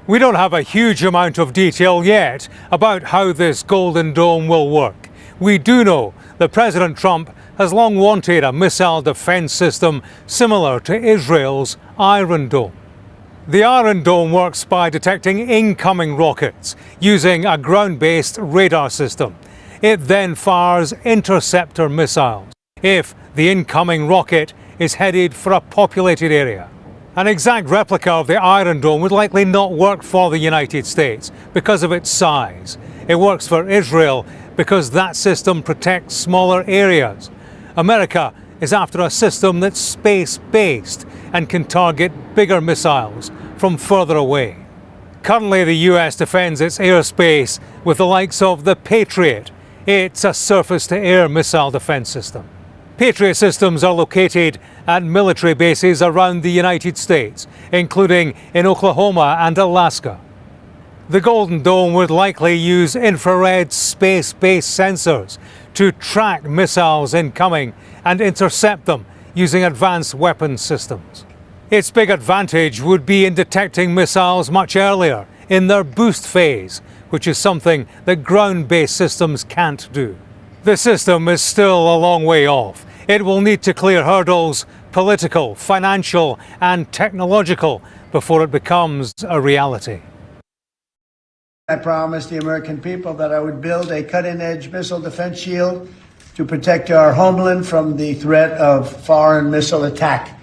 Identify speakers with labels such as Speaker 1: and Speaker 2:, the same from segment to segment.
Speaker 1: We don't have a huge amount of detail yet about how this Golden Dome will work. We do know that President Trump has long wanted a missile defence system similar to Israel's Iron Dome. The Iron Dome works by detecting incoming rockets using a ground-based radar system. It then fires interceptor missiles if the incoming rocket is headed for a populated area. An exact replica of the Iron Dome would likely not work for the United States because of its size. It works for Israel because that system protects smaller areas. America is after a system that's space-based and can target bigger missiles from further away. Currently, the US defends its airspace with the likes of the Patriot. It's a surface-to-air missile defense system. Patriot systems are located at military bases around the United States, including in Oklahoma and Alaska. The Golden Dome would likely use infrared space-based sensors to track missiles incoming and intercept them using advanced weapons systems. Its big advantage would be in detecting missiles much earlier in their boost phase, which is something that ground-based systems can't do. The system is still a long way off. It will need to clear hurdles, political, financial, and technological, before it becomes a reality.
Speaker 2: I promised the American people that I would build a cutting-edge missile defense shield to protect our homeland from the threat of foreign missile attack.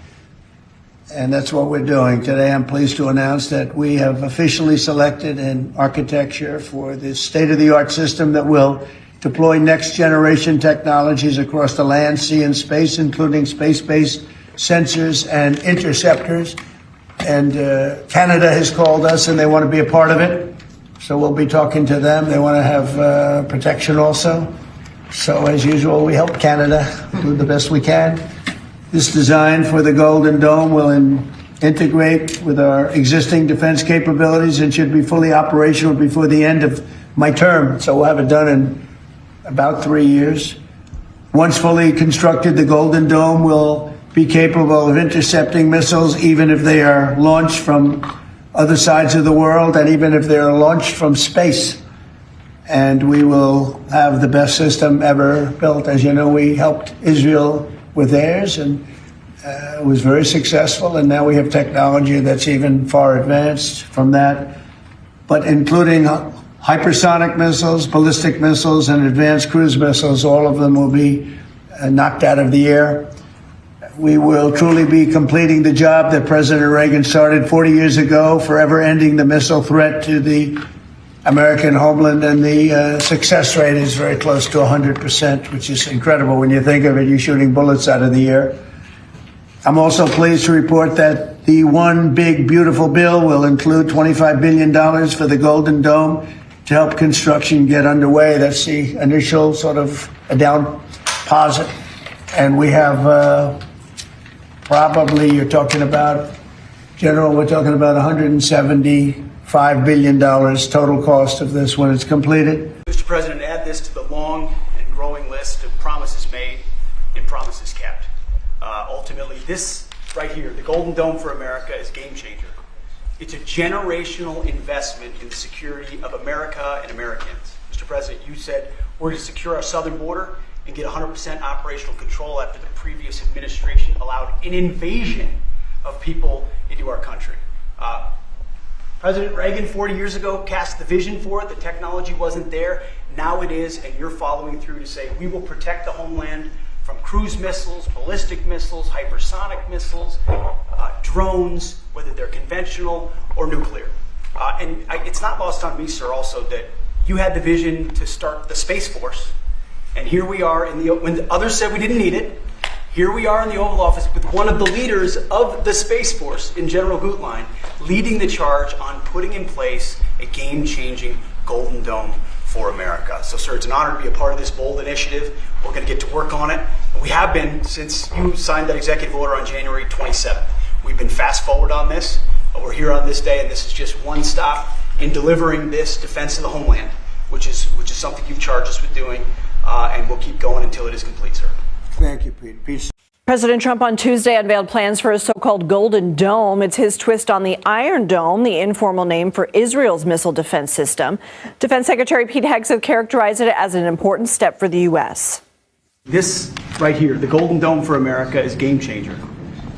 Speaker 2: And that's what we're doing. Today, I'm pleased to announce that we have officially selected an architecture for this state-of-the-art system that will deploy next-generation technologies across the land, sea, and space, including space-based sensors and interceptors. And Canada has called us, and they want to be a part of it. So we'll be talking to them. They want to have protection also. So as usual, we help Canada do the best we can. This design for the Golden Dome will integrate with our existing defense capabilities and should be fully operational before the end of my term. So we'll have it done in about 3 years. Once fully constructed, the Golden Dome will be capable of intercepting missiles even if they are launched from other sides of the world and even if they are launched from space. And we will have the best system ever built. As you know, we helped Israel with theirs, and it was very successful. And now we have technology that's even far advanced from that, but including hypersonic missiles, ballistic missiles, and advanced cruise missiles. All of them will be knocked out of the air. We will truly be completing the job that President Reagan started 40 years ago, forever ending the missile threat to the American homeland, and the success rate is very close to 100%, which is incredible when you think of it. You're shooting bullets out of the air. I'm also pleased to report that the One Big Beautiful Bill will include $25 billion for the Golden Dome to help construction get underway. That's the initial sort of a down deposit. And we have probably, you're talking about, General, we're talking about $175 billion total cost of this when it's completed.
Speaker 3: Mr. President, add this to the long and growing list of promises made and promises kept. Ultimately, this right here, the Golden Dome for America, is a game changer. It's a generational investment in the security of America and Americans. Mr. President, you said we're to secure our southern border and get 100% operational control after the previous administration allowed an invasion of people into our country. President Reagan 40 years ago cast the vision for it. The technology wasn't there. Now it is, and you're following through to say we will protect the homeland from cruise missiles, ballistic missiles, hypersonic missiles, drones, whether they're conventional or nuclear. It's not lost on me, sir, also that you had the vision to start the Space Force. And here we are, when the others said we didn't need it, here we are in the Oval Office with one of the leaders of the Space Force in General Gutlein, leading the charge on putting in place a game-changing Golden Dome for America. So, sir, it's an honor to be a part of this bold initiative. We're going to get to work on it. We have been since you signed that executive order on January 27th. We've been fast forward on this. We're here on this day, and this is just one stop in delivering this defense of the homeland, which is something you've charged us with doing, and we'll keep going until it is complete, sir.
Speaker 2: Thank you, Pete. Peace.
Speaker 4: President Trump on Tuesday unveiled plans for a so-called Golden Dome. It's his twist on the Iron Dome, the informal name for Israel's missile defense system. Defense Secretary Pete Hegseth characterized it as an important step for the U.S.
Speaker 3: This right here, the Golden Dome for America, is game changer.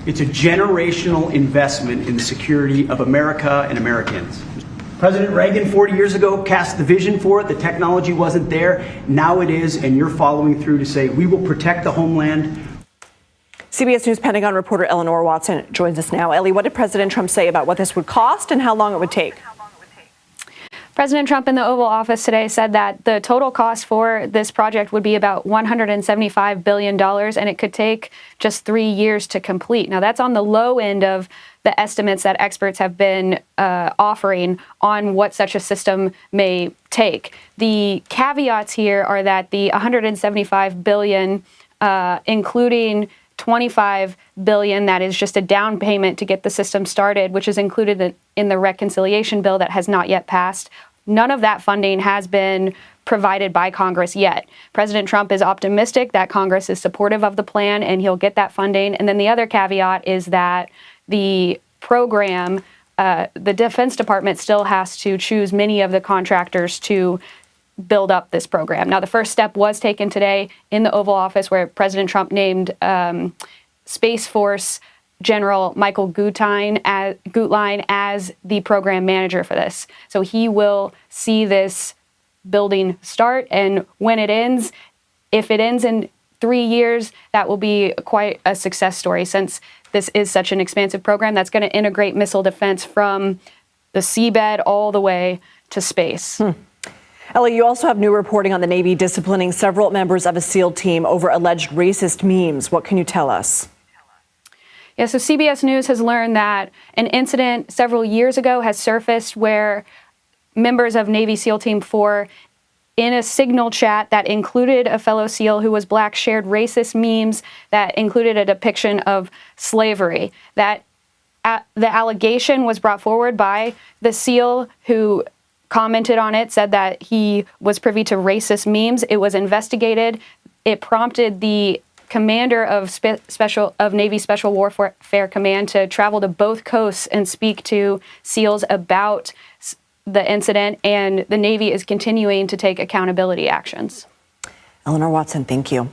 Speaker 3: It's a generational investment in the security of America and Americans. President Reagan 40 years ago cast the vision for it. The technology wasn't there. Now it is, and you're following through to say we will protect the homeland.
Speaker 4: CBS News Pentagon reporter Eleanor Watson joins us now. Ellie, what did President Trump say about what this would cost and how long it would take?
Speaker 5: President Trump in the Oval Office today said that the total cost for this project would be about $175 billion, and it could take just 3 years to complete. Now, that's on the low end of the estimates that experts have been offering on what such a system may take. The caveats here are that the $175 billion, including $25 billion, that is just a down payment to get the system started, which is included in the reconciliation bill that has not yet passed. None of that funding has been provided by Congress yet. President Trump is optimistic that Congress is supportive of the plan and he'll get that funding. And then the other caveat is that the program, the Defense Department still has to choose many of the contractors to build up this program. Now, the first step was taken today in the Oval Office, where President Trump named Space Force General Michael Gutlein as the program manager for this. So he will see this building start, and when it ends, if it ends in 3 years, that will be quite a success story, since this is such an expansive program that's going to integrate missile defense from the seabed all the way to space.
Speaker 4: Ellie, you also have new reporting on the Navy disciplining several members of a SEAL team over alleged racist memes. What can you tell us?
Speaker 5: Yeah, so CBS News has learned that an incident several years ago has surfaced where members of Navy SEAL Team 4 in a signal chat that included a fellow SEAL who was black shared racist memes that included a depiction of slavery. That the allegation was brought forward by the SEAL who commented on it, said that he was privy to racist memes. It was investigated. It prompted the commander of Navy Special Warfare Command to travel to both coasts and speak to SEALs about the incident, and the Navy is continuing to take accountability actions.
Speaker 4: Eleanor Watson, thank you.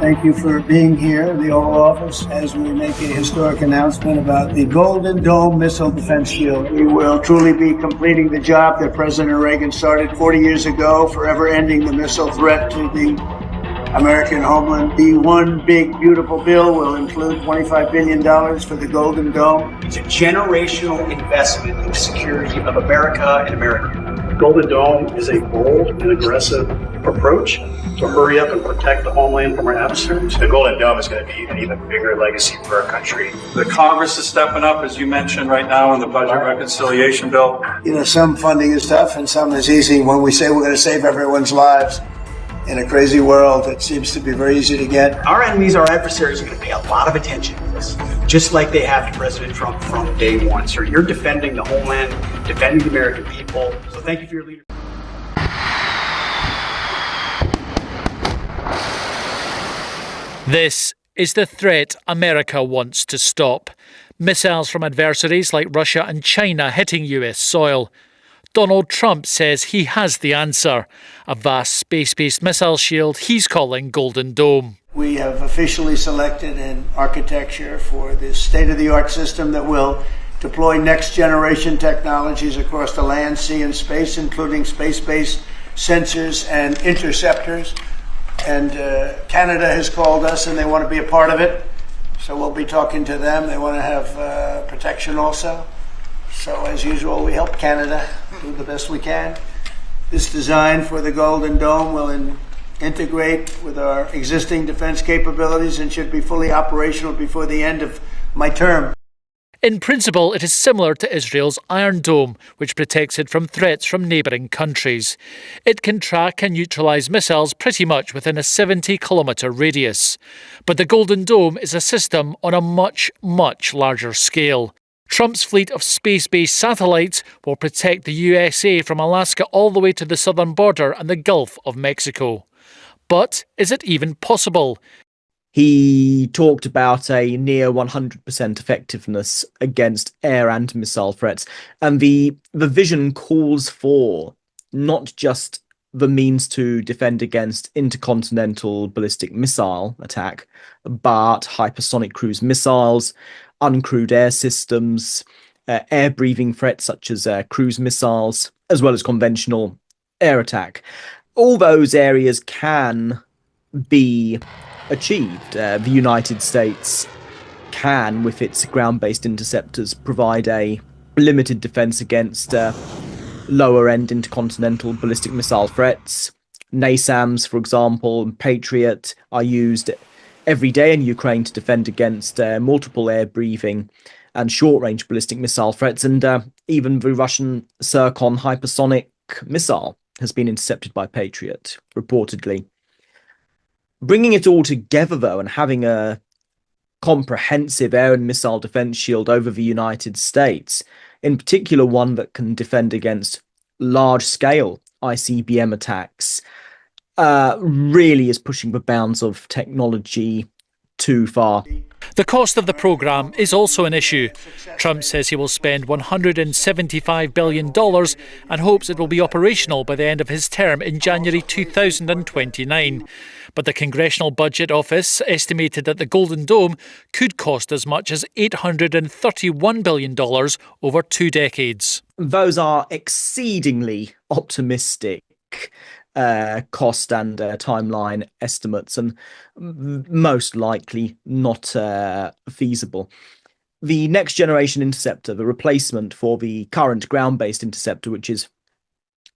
Speaker 2: Thank you for being here in the Oval Office as we make a historic announcement about the Golden Dome Missile Defense Shield. We will truly be completing the job that President Reagan started 40 years ago, forever ending the missile threat to the American homeland. The one big, beautiful bill will include $25 billion for the Golden Dome.
Speaker 3: It's a generational investment in the security of America and America.
Speaker 6: Golden Dome is a bold and aggressive approach to hurry up and protect the homeland from our adversaries.
Speaker 7: The Golden Dome is going to be an even bigger legacy for our country.
Speaker 8: The Congress is stepping up, as you mentioned, right now in the budget reconciliation bill.
Speaker 2: You know, some funding is tough and some is easy. When we say we're going to save everyone's lives in a crazy world, it seems to be very easy to get.
Speaker 3: Our enemies, our adversaries, are going to pay a lot of attention to this, just like they have to President Trump from day one. Sir, you're defending the homeland, defending the American people. So thank you for your leadership.
Speaker 9: This is the threat America wants to stop. Missiles from adversaries like Russia and China hitting US soil. Donald Trump says he has the answer. A vast space-based missile shield he's calling Golden Dome.
Speaker 2: We have officially selected an architecture for this state-of-the-art system that will deploy next-generation technologies across the land, sea, and space, including space-based sensors and interceptors. And Canada has called us, and they want to be a part of it. So we'll be talking to them. They want to have protection also. So as usual, we help Canada do the best we can. This design for the Golden Dome will integrate with our existing defense capabilities and should be fully operational before the end of my term.
Speaker 9: In principle, it is similar to Israel's Iron Dome, which protects it from threats from neighbouring countries. It can track and neutralise missiles pretty much within a 70-kilometre radius. But the Golden Dome is a system on a much, much larger scale. Trump's fleet of space-based satellites will protect the USA from Alaska all the way to the southern border and the Gulf of Mexico. But is it even possible?
Speaker 10: He talked about a near 100% effectiveness against air and missile threats. And the vision calls for not just the means to defend against intercontinental ballistic missile attack, but hypersonic cruise missiles, uncrewed air systems, air-breathing threats such as cruise missiles, as well as conventional air attack. All those areas can be achieved. The United States can, with its ground-based interceptors, provide a limited defense against lower-end intercontinental ballistic missile threats. NASAMS, for example, and Patriot are used every day in Ukraine to defend against multiple air-breathing and short-range ballistic missile threats, and even the Russian Zircon hypersonic missile has been intercepted by Patriot, reportedly. Bringing it all together, though, and having a comprehensive air and missile defense shield over the United States, in particular one that can defend against large-scale ICBM attacks, really is pushing the bounds of technology too far.
Speaker 9: The cost of the programme is also an issue. Trump says he will spend $175 billion and hopes it will be operational by the end of his term in January 2029. But the Congressional Budget Office estimated that the Golden Dome could cost as much as $831 billion over 2 decades.
Speaker 10: Those are exceedingly optimistic cost and timeline estimates, and most likely not feasible. The next generation interceptor, the replacement for the current ground-based interceptor, which is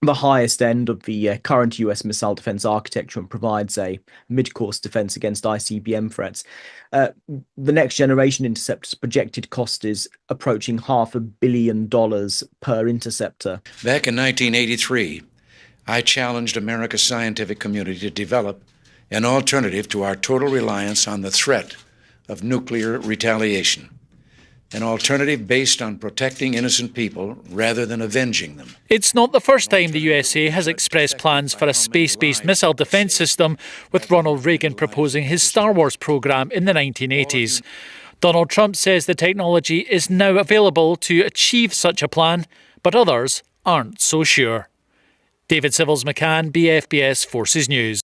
Speaker 10: the highest end of the current US missile defense architecture and provides a mid-course defense against ICBM threats. The next generation interceptor's projected cost is approaching $500 million per interceptor.
Speaker 11: Back in 1983, I challenged America's scientific community to develop an alternative to our total reliance on the threat of nuclear retaliation. An alternative based on protecting innocent people rather than avenging them.
Speaker 9: It's not the first time the USA has expressed plans for a space-based missile defense system, with Ronald Reagan proposing his Star Wars program in the 1980s. Donald Trump says the technology is now available to achieve such a plan, but others aren't so sure. David Civils-McCann, BFBS Forces News.